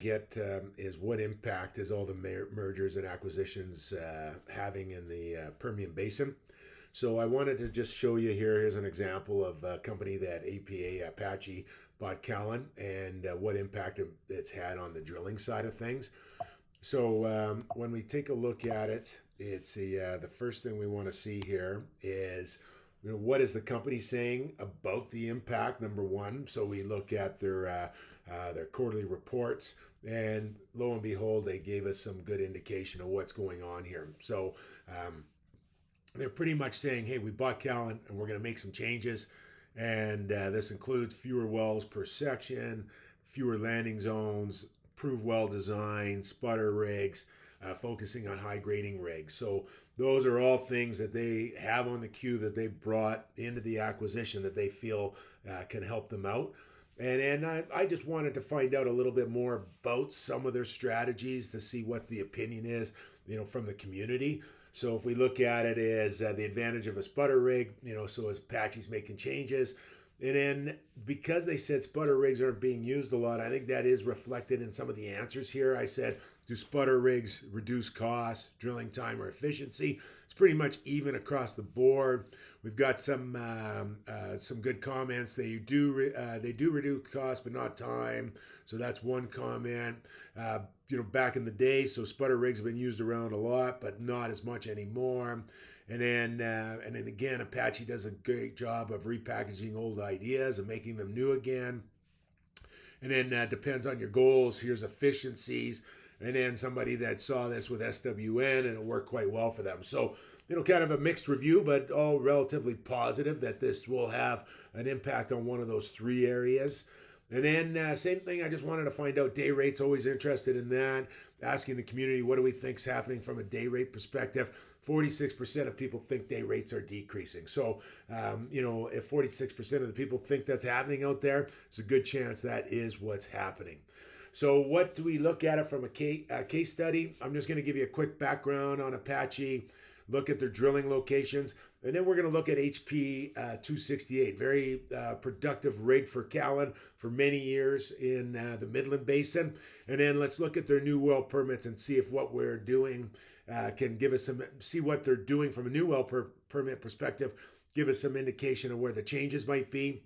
get is what impact is all the mergers and acquisitions having in the Permian Basin. So I wanted to just show you here. Here's an example of a company that APA Apache bought, Callon, and what impact it's had on the drilling side of things. So when we take a look at it, it's the first thing we want to see here is what is the company saying about the impact, number one. So we look at their quarterly reports, and lo and behold, they gave us some good indication of what's going on here. So they're pretty much saying, hey, we bought Callon and we're going to make some changes. And this includes fewer wells per section, fewer landing zones, improved well design, sputter rigs, focusing on high grading rigs. So those are all things that they have on the queue that they brought into the acquisition that they feel can help them out. And I just wanted to find out a little bit more about some of their strategies to see what the opinion is, from the community. So if we look at it as the advantage of a sputter rig, so as Apache's making changes, and then because they said sputter rigs aren't being used a lot, I think that is reflected in some of the answers here. I said, do sputter rigs reduce costs, drilling time, or efficiency? It's pretty much even across the board. We've got some good comments. They do reduce cost, but not time. So that's one comment. Back in the day, so sputter rigs have been used around a lot, but not as much anymore. And then again, Apache does a great job of repackaging old ideas and making them new again. And then depends on your goals. Here's efficiencies. And then somebody that saw this with SWN and it worked quite well for them. So, kind of a mixed review, but all relatively positive that this will have an impact on one of those three areas. And then same thing, I just wanted to find out day rates, always interested in that. Asking the community, what do we think's happening from a day rate perspective? 46% of people think day rates are decreasing. So, if 46% of the people think that's happening out there, it's a good chance that is what's happening. So what do we look at it from a case study? I'm just going to give you a quick background on Apache, look at their drilling locations, and then we're going to look at HP 268, very productive rig for Callon for many years in the Midland Basin. And then let's look at their new well permits and see if what we're doing can give us see what they're doing from a new well permit perspective, give us some indication of where the changes might be.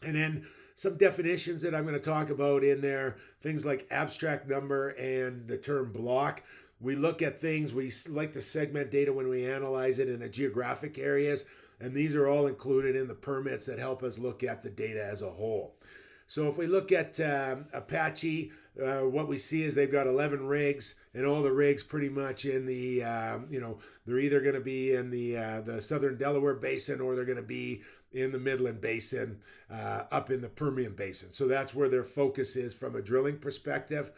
And then some definitions that I'm going to talk about in there, things like abstract number and the term block. We look at things, we like to segment data when we analyze it in the geographic areas, and these are all included in the permits that help us look at the data as a whole. So if we look at Apache, what we see is they've got 11 rigs, and all the rigs pretty much in the, they're either going to be in the southern Delaware Basin or they're going to be in the Midland Basin, up in the Permian Basin. So that's where their focus is from a drilling perspective.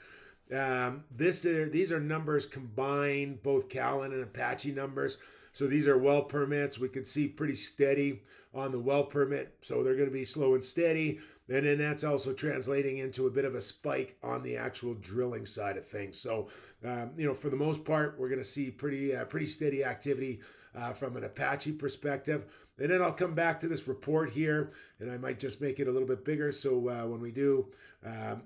These are numbers combined, both Callon and Apache numbers. So these are well permits. We can see pretty steady on the well permit. So they're going to be slow and steady. And then that's also translating into a bit of a spike on the actual drilling side of things. So, for the most part, we're going to see pretty steady activity from an Apache perspective. And then I'll come back to this report here, and I might just make it a little bit bigger. So when we do,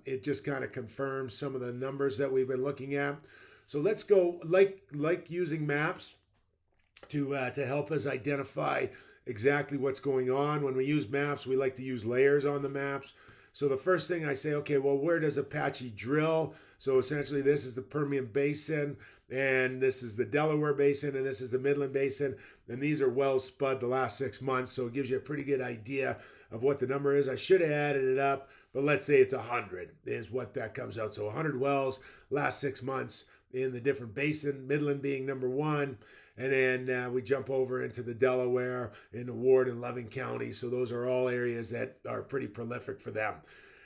it just kind of confirms some of the numbers that we've been looking at. So let's go, like using maps to help us identify exactly what's going on. When we use maps, we like to use layers on the maps. So the first thing I say, okay, well, where does Apache drill? So essentially this is the Permian Basin, and this is the Delaware Basin, and this is the Midland Basin. And these are wells spud the last 6 months. So it gives you a pretty good idea of what the number is. I should have added it up, but let's say it's 100 is what that comes out. So 100 wells last 6 months in the different basin, Midland being number one. And then we jump over into the Delaware, in the Ward and Loving County. So those are all areas that are pretty prolific for them.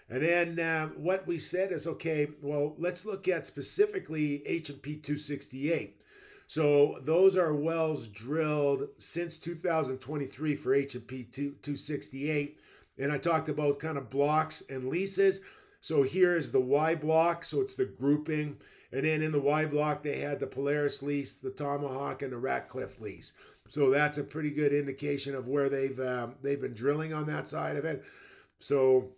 And then what we said is, okay, well, let's look at specifically H&P 268. So those are wells drilled since 2023 for H&P 268. And I talked about kind of blocks and leases. So here is the Y block. So it's the grouping. And then in the Y block, they had the Polaris lease, the Tomahawk, and the Ratcliffe lease. So that's a pretty good indication of where they've been drilling on that side of it. So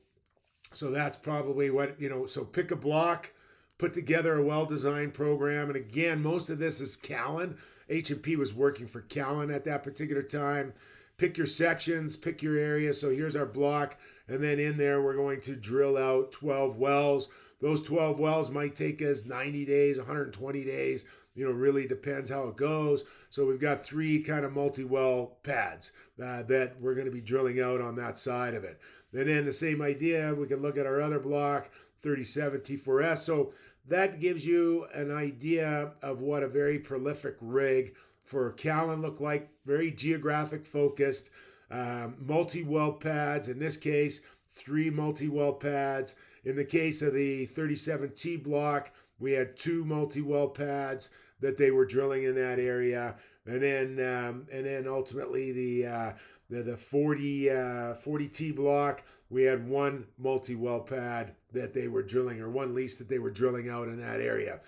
that's probably what, so pick a block, put together a well-designed program. And again, most of this is Callon. H&P was working for Callon at that particular time. Pick your sections, pick your area. So here's our block. And then in there, we're going to drill out 12 wells. Those 12 wells might take us 90 days, 120 days. Really depends how it goes. So we've got 3 kind of multi-well pads that we're going to be drilling out on that side of it. And then the same idea, we can look at our other block, 37 T4S. So that gives you an idea of what a very prolific rig for Callon looked like. Very geographic focused, multi-well pads. In this case, 3 multi-well pads. In the case of the 37T block, we had 2 multi-well pads that they were drilling in that area, and then ultimately the 40T block, we had 1 multi-well pad that they were drilling, or 1 lease that they were drilling out in that area.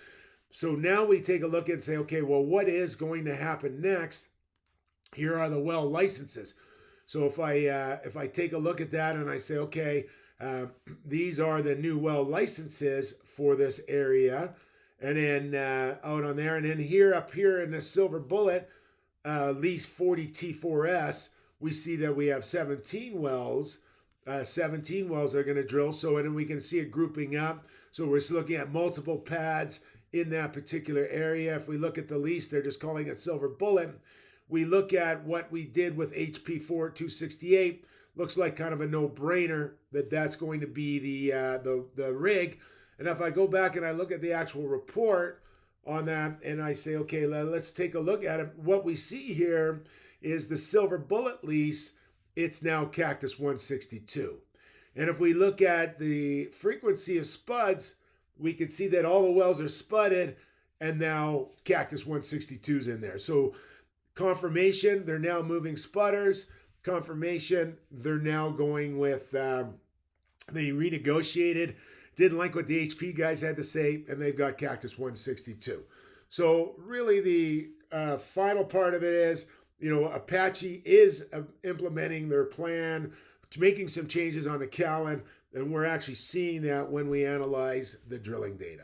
So now we take a look and say, okay, well, what is going to happen next? Here are the well licenses. So if I take a look at that and I say, okay, these are the new well licenses for this area, and then out on there, and then up here in the silver bullet, lease 40 T4S, we see that we have 17 wells. 17 wells they're going to drill. So, and then we can see it grouping up. So we're just looking at multiple pads in that particular area. If we look at the lease, they're just calling it silver bullet. We look at what we did with HP4 268. Looks like kind of a no-brainer that that's going to be the rig. And if I go back and I look at the actual report on that and I say, okay, let's take a look at it. What we see here is the silver bullet lease. It's now Cactus 162. And if we look at the frequency of spuds, we can see that all the wells are spudded and now Cactus 162 is in there. So confirmation, they're now moving spudders. Confirmation, they're now going with, they renegotiated, didn't like what the HP guys had to say, and they've got Cactus 162. So really the final part of it is, Apache is implementing their plan, making some changes on the Callon, and we're actually seeing that when we analyze the drilling data.